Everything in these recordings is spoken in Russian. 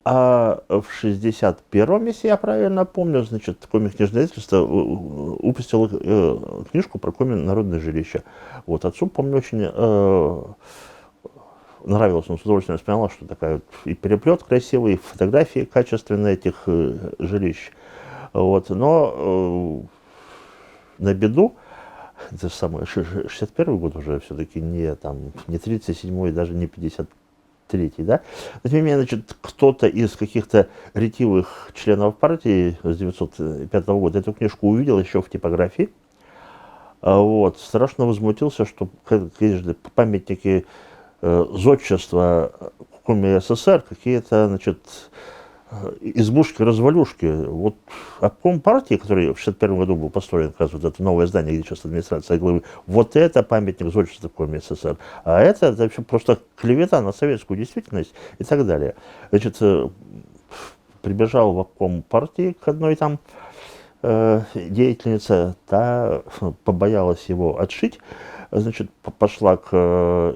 А в 61-м, если я правильно помню, значит, Коми книжное издательство выпустило книжку про Коми народное жилище. Вот, отцу, помню, очень нравилось, он с удовольствием вспоминал, что такая вот и переплет красивый, и фотографии качественные этих жилищ. Вот, но на беду, это же самое, 61-й год уже все-таки не, там, не 37-й, даже не 53-й, да? Но, тем не менее, значит, кто-то из каких-то ретивых членов партии с 1905 года эту книжку увидел еще в типографии. Вот, страшно возмутился, что какие-то памятники зодчества Коми СССР, какие-то, значит, избушки-развалюшки. Вот обком партии, который в 1961 году был построен, как раз вот это новое здание, где сейчас администрация главы, вот это памятник зодчества Коми СССР. А это вообще просто клевета на советскую действительность и так далее. Значит, прибежал в обком партии к одной там деятельница, та побоялась его отшить, значит, пошла к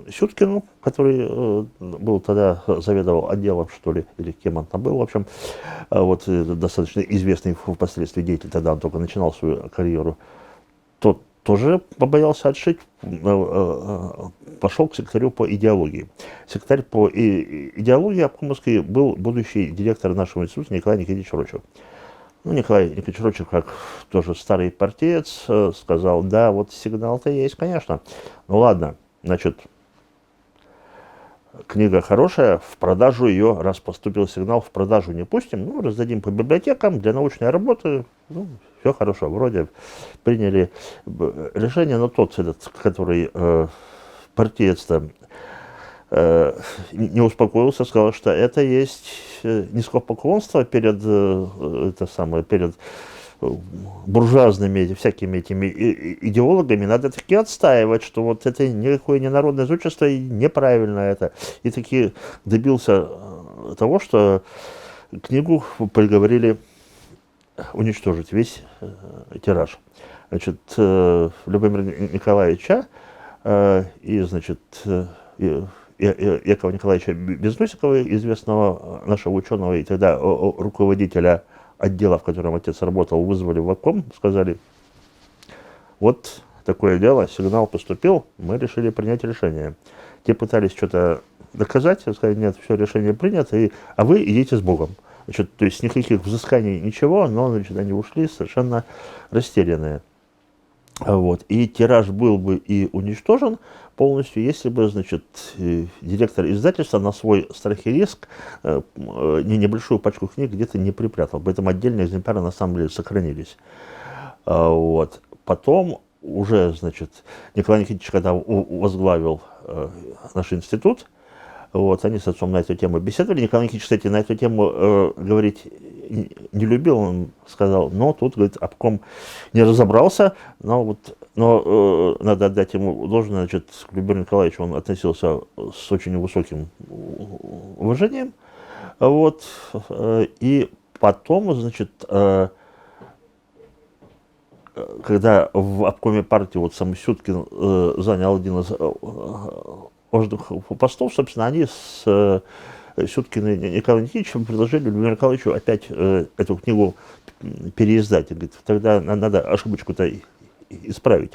Сюткину, который был тогда, заведовал отделом, что ли, или кем он там был, в общем, вот достаточно известный впоследствии деятель, тогда он только начинал свою карьеру. Тот тоже побоялся отшить, пошел к секретарю по идеологии. Секретарь по идеологии обкомовской был будущий директор нашего института Николай Никитич Рочев. Ну, Николай Николаевич Рочев, как тоже старый партиец, сказал, да, вот сигнал-то есть, конечно. Ну ладно, значит, книга хорошая, в продажу ее, раз поступил сигнал, в продажу не пустим, ну, раздадим по библиотекам для научной работы, ну, все хорошо, вроде приняли решение, но тот, этот, который партиец-то не успокоился, сказал, что это есть низкопоклонство перед, это самое, перед буржуазными всякими этими идеологами, надо таки отстаивать, что вот это никакое не народное зодчество и неправильно это. И таки добился того, что книгу приговорили уничтожить весь тираж. Значит, Любомира Николаевича и, значит, Якова Николаевича Безносикова, известного нашего ученого и тогда руководителя отдела, в котором отец работал, вызвали в обком, сказали, вот такое дело, сигнал поступил, мы решили принять решение. Те пытались что-то доказать, сказали, нет, все, решение принято, а вы идите с Богом. Значит, то есть никаких взысканий, ничего, но, значит, они ушли совершенно растерянные. Вот. И тираж был бы и уничтожен полностью, если бы, значит, директор издательства на свой страх и риск небольшую пачку книг где-то не припрятал. Поэтому отдельные экземпляры на самом деле сохранились. Вот. Потом уже, значит, Николай Никитич, когда возглавил наш институт, вот, они с отцом на эту тему беседовали. Николай Никитич, кстати, на эту тему говорить не любил, он сказал, но тут, говорит, обком не разобрался, но надо отдать ему должное, значит, к Любомиру Николаевичу он относился с очень высоким уважением, вот, и потом, значит, когда в обкоме партии вот сам Сюткин занял один из важных постов, собственно, они с Сюткиным и Николаем Никитичем предложили Любомиру Николаевичу опять эту книгу переиздать. Говорит, тогда надо ошибочку-то исправить.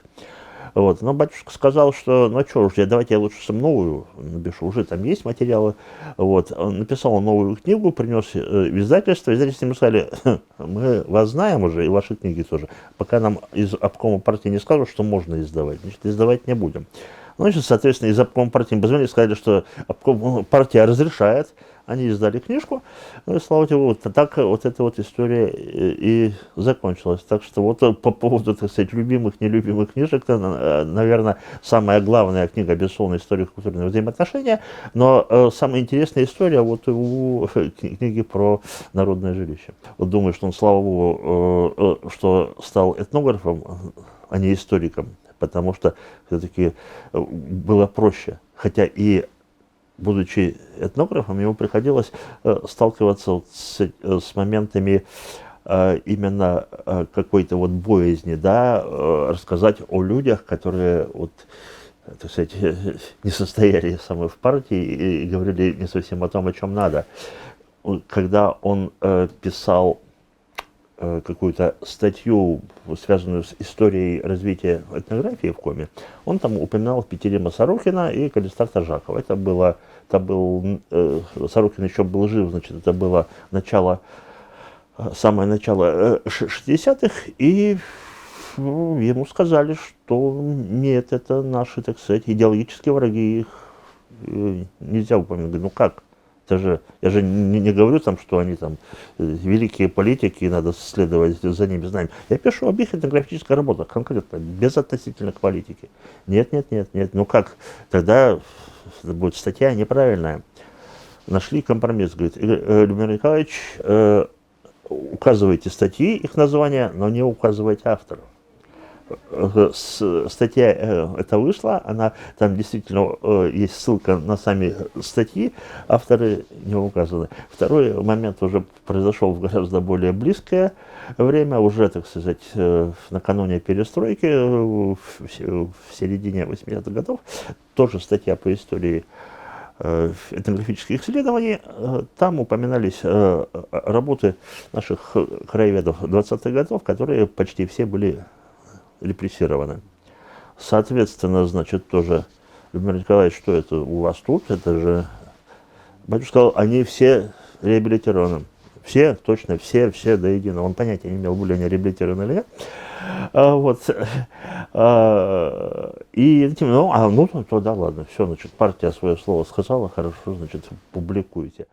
Вот. Но батюшка сказал, что ну что уж, давайте я лучше сам новую напишу, уже там есть материалы. Вот. Он написал новую книгу, принес в издательство. Издательство ему сказали, мы вас знаем уже, и ваши книги тоже. Пока нам из обкома партии не скажут, что можно издавать, значит, издавать не будем. Ну, значит, соответственно, из обкома партии позвонили, сказали, что партия разрешает. Они издали книжку, ну и слава тебе, вот так вот эта вот история и закончилась. Так что вот по поводу, так сказать, любимых, нелюбимых книжек, наверное, самая главная книга «Безусловная история культурного взаимоотношения», но самая интересная история вот у книги про народное жилище. Вот думаю, что он, слава богу, что стал этнографом, а не историком, потому что все-таки было проще. Хотя и будучи этнографом, ему приходилось сталкиваться с моментами именно какой-то вот боязни, да, рассказать о людях, которые вот, так сказать, не состояли самой в партии и говорили не совсем о том, о чем надо. когда он писал какую-то статью, связанную с историей развития этнографии в Коми, он там упоминал Петерима Сорокина и Калистарта Жакова. Сорокин еще был жив, значит, это было самое начало 60-х, и ему сказали, что нет, это наши, так сказать, идеологические враги, их нельзя упомянуть. Говорю, ну как? Я же не говорю там, что они там великие политики, и надо следовать за ними знаем. Я пишу об их этнографической работе, конкретно, безотносительно к политике. Нет, ну как? Тогда будет статья неправильная. Нашли компромисс, говорит, Любомир Николаевич, указывайте статьи, их названия, но не указывайте авторов. Статья эта вышла, там действительно есть ссылка на сами статьи, авторы не указаны. Второй момент уже произошел в гораздо более близкое время, уже, так сказать, накануне перестройки, в середине 80-х годов, тоже статья по истории этнографических исследований. Там упоминались работы наших краеведов 20-х годов, которые почти все были репрессированы. Соответственно, значит, тоже, Любомир Николаевич, что это у вас тут? Это же, батюшка сказал, они все реабилитированы. Все, точно, все до единого. Он понятия не имел, были они реабилитированы или нет. И ну, то да, ладно, все, значит, партия свое слово сказала, хорошо, значит, публикуйте.